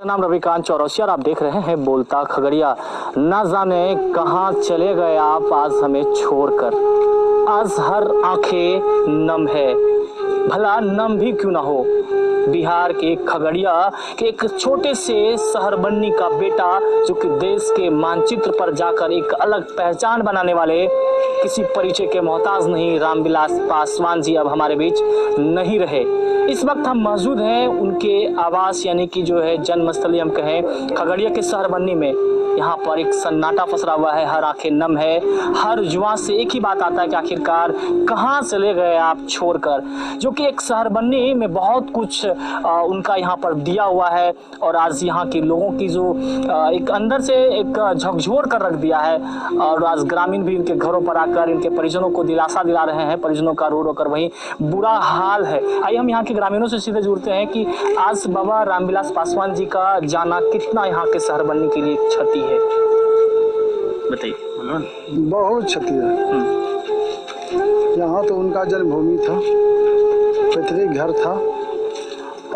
मेरा नाम रविकांत चौरसिया और आप देख रहे हैं बोलता खगड़िया। ना जाने कहाँ चले गए आप आज हमें छोड़कर। आज हर आंखें नम है, भला नम भी क्यों ना हो। बिहार के खगड़िया के एक छोटे से शहर बन्नी का बेटा, जो कि देश के मानचित्र पर जाकर एक अलग पहचान बनाने वाले, किसी परिचय के मोहताज नहीं, रामविलास पासवान जी अब हमारे बीच नहीं रहे। इस वक्त हम मौजूद हैं उनके आवास यानी कि जो है जन्मस्थली हम कहें खगड़िया के शहर बन्नी में। यहाँ पर एक सन्नाटा पसरा हुआ है, हर आंखें नम है, हर जुबान से एक ही बात आता है कि आखिरकार कहाँ चले गए आप छोड़कर। जो कि एक शहर बन्नी में बहुत कुछ उनका यहाँ पर दिया हुआ है और आज यहाँ के लोगों की जो एक अंदर से एक झकझोर कर रख दिया है। और आज ग्रामीण भी इनके घरों पर आकर इनके परिजनों को दिलासा दिला रहे हैं। परिजनों का रो रो कर वहीं बुरा हाल है। आइए हम यहाँ के ग्रामीणों से सीधे जुड़ते हैं कि आज बाबा रामविलास पासवान जी का जाना कितना यहाँ के शहर बन्नी के लिए क्षति है, बताइए। बहुत क्षति है। यहाँ तो उनका जन्मभूमि था, पैतृक घर था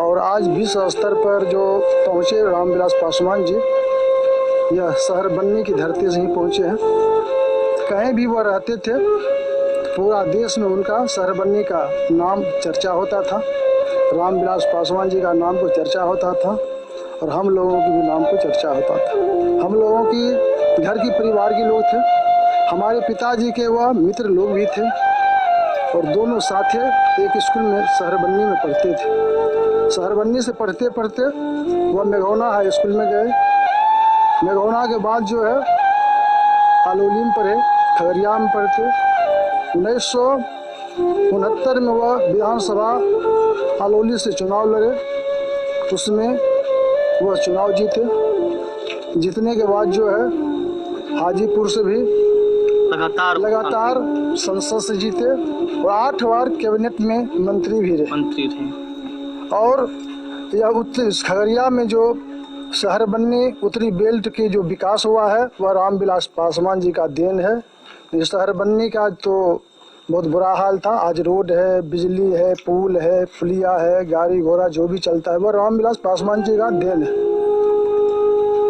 और आज विश्व स्तर पर जो पहुँचे रामविलास पासवान जी, यह शहर बन्नी की धरती से ही पहुँचे हैं। कहीं भी वह रहते थे पूरा देश में उनका शहर बन्नी का नाम चर्चा होता था, रामविलास पासवान जी का नाम को चर्चा होता था और हम लोगों की भी नाम को चर्चा होता था। हम लोगों की घर की परिवार के लोग थे, हमारे पिताजी के वह मित्र लोग भी थे और दोनों साथे एक स्कूल में शहर बन्नी में पढ़ते थे। शहर बन्नी से पढ़ते पढ़ते वह मेघौना हाई स्कूल में गए। मेघौना के बाद जो है आलोली में पढ़े, खगड़िया में पढ़ते। 1969 में वह विधानसभा आलोली से चुनाव लड़े, उसमें वह चुनाव जीते। जीतने के बाद जो है हाजीपुर से भी लगातार संसद से जीते और 8 बार कैबिनेट में मंत्री भी रहे। और यह उत्तरी खगड़िया में जो शहर बन्नी उत्तरी बेल्ट की जो विकास हुआ है वह रामविलास पासवान जी का देन है। इस शहर बन्नी का तो बहुत बुरा हाल था, आज रोड है, बिजली है, पुल है, पुलिया है, गाड़ी घोड़ा जो भी चलता है वह रामविलास पासवान जी का देन है।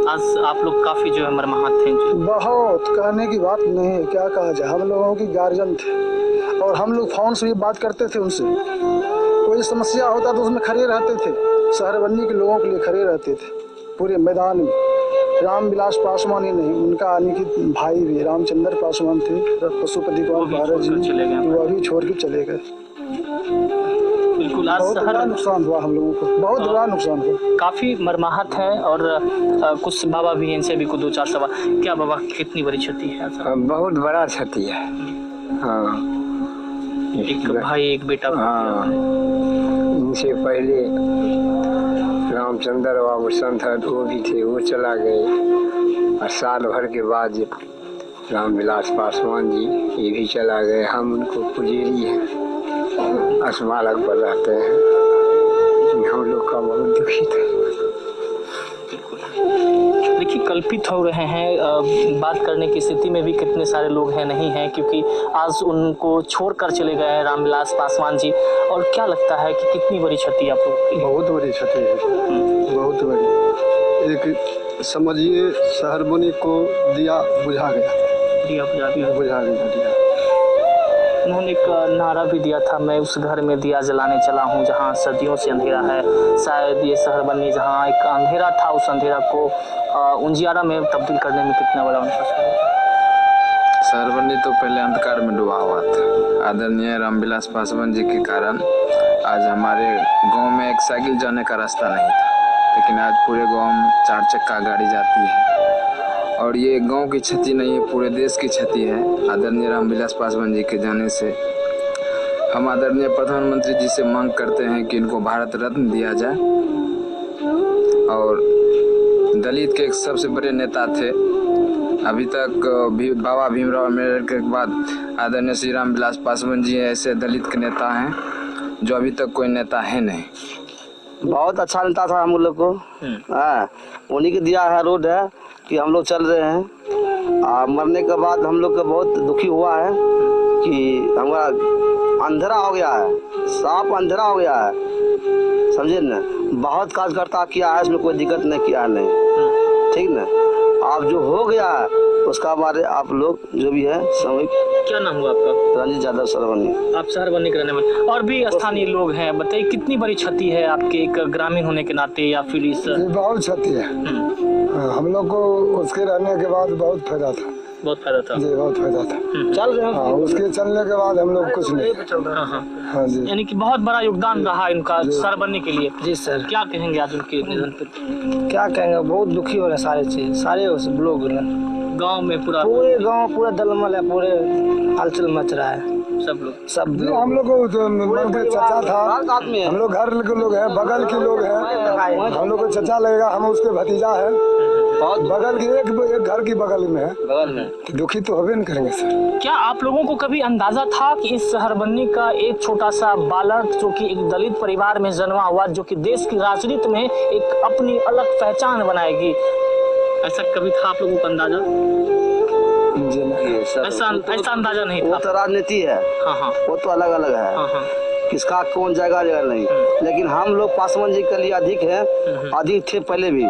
आज आप लोग काफी जो है मरमाहत थे। बहुत कहने की बात नहीं है, क्या कहा जाए। हम लोगों की गार्जियन थे और हम लोग फोन से भी बात करते थे उनसे। कोई समस्या होता तो उसमें खड़े रहते थे, शहर बन्नी के लोगों के लिए खड़े रहते थे पूरे मैदान में। रामविलास पासवान ही नहीं, उनका अनिकित भाई भी रामचंद्र पासवान थे, पशुपति कुमार भारत जी, वो भी छोड़ के चले गए। बिल्कुल, आज बहुत बड़ा नुकसान हुआ हम लोगों को, बहुत बड़ा नुकसान हुआ। काफी मरमाहत है और कुछ बाबा भी हैं, इनसे भी कुछ 2-4 सवाल। क्या बाबा कितनी बड़ी क्षति है? बहुत बड़ा क्षति है। हाँ, एक भाई एक बेटा। हाँ, इनसे पहले रामचंद्र बाबू संत वो भी थे, वो चला गए और साल भर के बाद रामविलास पासवान जी ये भी चला गए। हम उनको पुजेरी हैं, स्मारक पर रहते हैं। हम लोग का बहुत दुखित है। देखिए, कल्पित हो रहे हैं, बात करने की स्थिति में भी कितने सारे लोग हैं नहीं हैं, क्योंकि आज उनको छोड़कर चले गए हैं रामविलास पासवान जी। और क्या लगता है कि कितनी बड़ी क्षति आप लोग की? बहुत बड़ी क्षति है, बहुत बड़ी। एक समझिए शहर बन्नी को दिया बुझा गया। उन्होंने एक नारा भी दिया था, मैं उस घर में दिया जलाने चला हूँ जहाँ सदियों से अंधेरा है। शायद ये शहर बन्नी जहाँ एक अंधेरा था, उस अंधेरा को उजियारा में तब्दील करने में कितना बड़ा उनका शहर बन्नी तो पहले अंधकार में डूबा हुआ था। आदरणीय रामविलास पासवान जी के कारण आज हमारे गांव में एक साइकिल जाने का रास्ता नहीं था, लेकिन आज पूरे गांव में 4 चक्का गाड़ी जाती है। और ये गांव की क्षति नहीं है, पूरे देश की क्षति है। आदरणीय रामविलास पासवान जी के जाने से हम आदरणीय प्रधानमंत्री जी से मांग करते हैं कि इनको भारत रत्न दिया जाए। और दलित के एक सबसे बड़े नेता थे, अभी तक बाबा भीमराव अम्बेडकर के बाद आदरणीय श्री रामविलास पासवान जी ऐसे दलित के नेता हैं जो अभी तक कोई नेता है नहीं। बहुत अच्छा नेता था हम लोग को। उन्हीं के दिया है रोड है कि हम लोग चल रहे हैं। मरने के बाद हम लोग का बहुत दुखी हुआ है कि हमारा अंधेरा हो गया है, साफ अंधेरा हो गया है। समझे ना, बहुत कार्यकर्ता किया है, इसमें कोई दिक्कत नहीं किया है नहीं, ठीक ना। आप जो हो गया है उसका बारे आप लोग जो भी है समझ। क्या नाम हुआ आपका? रंजीत यादव सरवनी। आप शहर बनने के रहने वाले और भी स्थानीय लोग हैं, बताइए कितनी बड़ी क्षति है आपके एक ग्रामीण होने के नाते या फिर इस ये बहुत क्षति है। हम लोग को उसके रहने के बाद बहुत फायदा था। बहुत फायदा था जी, बहुत फायदा था। चल रहे हाँ, उसके चलने के बाद हम लोग कुछ नहीं। हाँ हाँ, हाँ जी, यानी कि बहुत बड़ा योगदान रहा इनका शहर बनने के लिए। जी सर। क्या कहेंगे आज उनके निधन पर? क्या कहेंगे, बहुत दुखी हो रहे हैं सारे चीज, सारे उस लोग गांव में पूरा पूरे गांव पूरा दलमल है, पूरे हलचल मच रहा है, सब लोग सब जी, लोग। हम लोग को तो मन के चचा था, आदमी है। हम लोग घर के लोग हैं, बगल के लोग हैं, हम लोग को चचा लगेगा, हम उसके भतीजा है, बहुत बगल की एक घर की बगल में है। बगल में दुखी तो होबे नहीं करेंगे सर। क्या आप लोगों को कभी अंदाजा था कि इस शहर बनने का एक छोटा सा बालक जो कि एक दलित परिवार में जन्मा हुआ, जो कि देश की राजनीति में एक अपनी अलग पहचान बनाएगी, ऐसा कभी था आप लोगों का अंदाजा? जी नहीं। ऐसा अंदाजा नहीं वो था। तो राजनीति है, हाँ हाँ वो तो अलग अलग है, हाँ हाँ किसका कौन जाएगा जगह नहीं। लेकिन हम लोग पासवान जी के लिए अधिक है, अधिक थे पहले भी,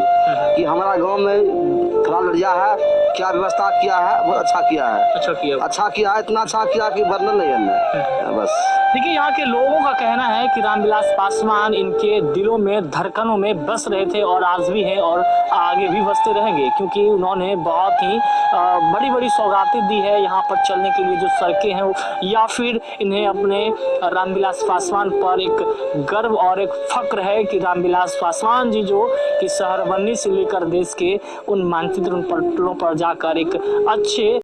कि हमारा गांव में थोड़ा लड़िया है, क्या व्यवस्था किया है, बहुत अच्छा किया है, अच्छा किया। अच्छा किया है, इतना अच्छा किया कि वर्णन नहीं है बस। देखिए यहाँ के लोगों का कहना है कि रामविलास पासवान इनके दिलों में धड़कनों में बस रहे थे और आज भी हैं और आगे भी बसते रहेंगे, क्योंकि उन्होंने बहुत ही बड़ी बड़ी सौगातें दी है यहाँ पर चलने के लिए जो सड़कें हैं, या फिर इन्हें अपने रामविलास पासवान पर एक गर्व और एक फक्र है कि रामविलास पासवान जी जो कि शहर बनने से लेकर देश के उन मानचित्र उन पटलों पर जाकर एक अच्छे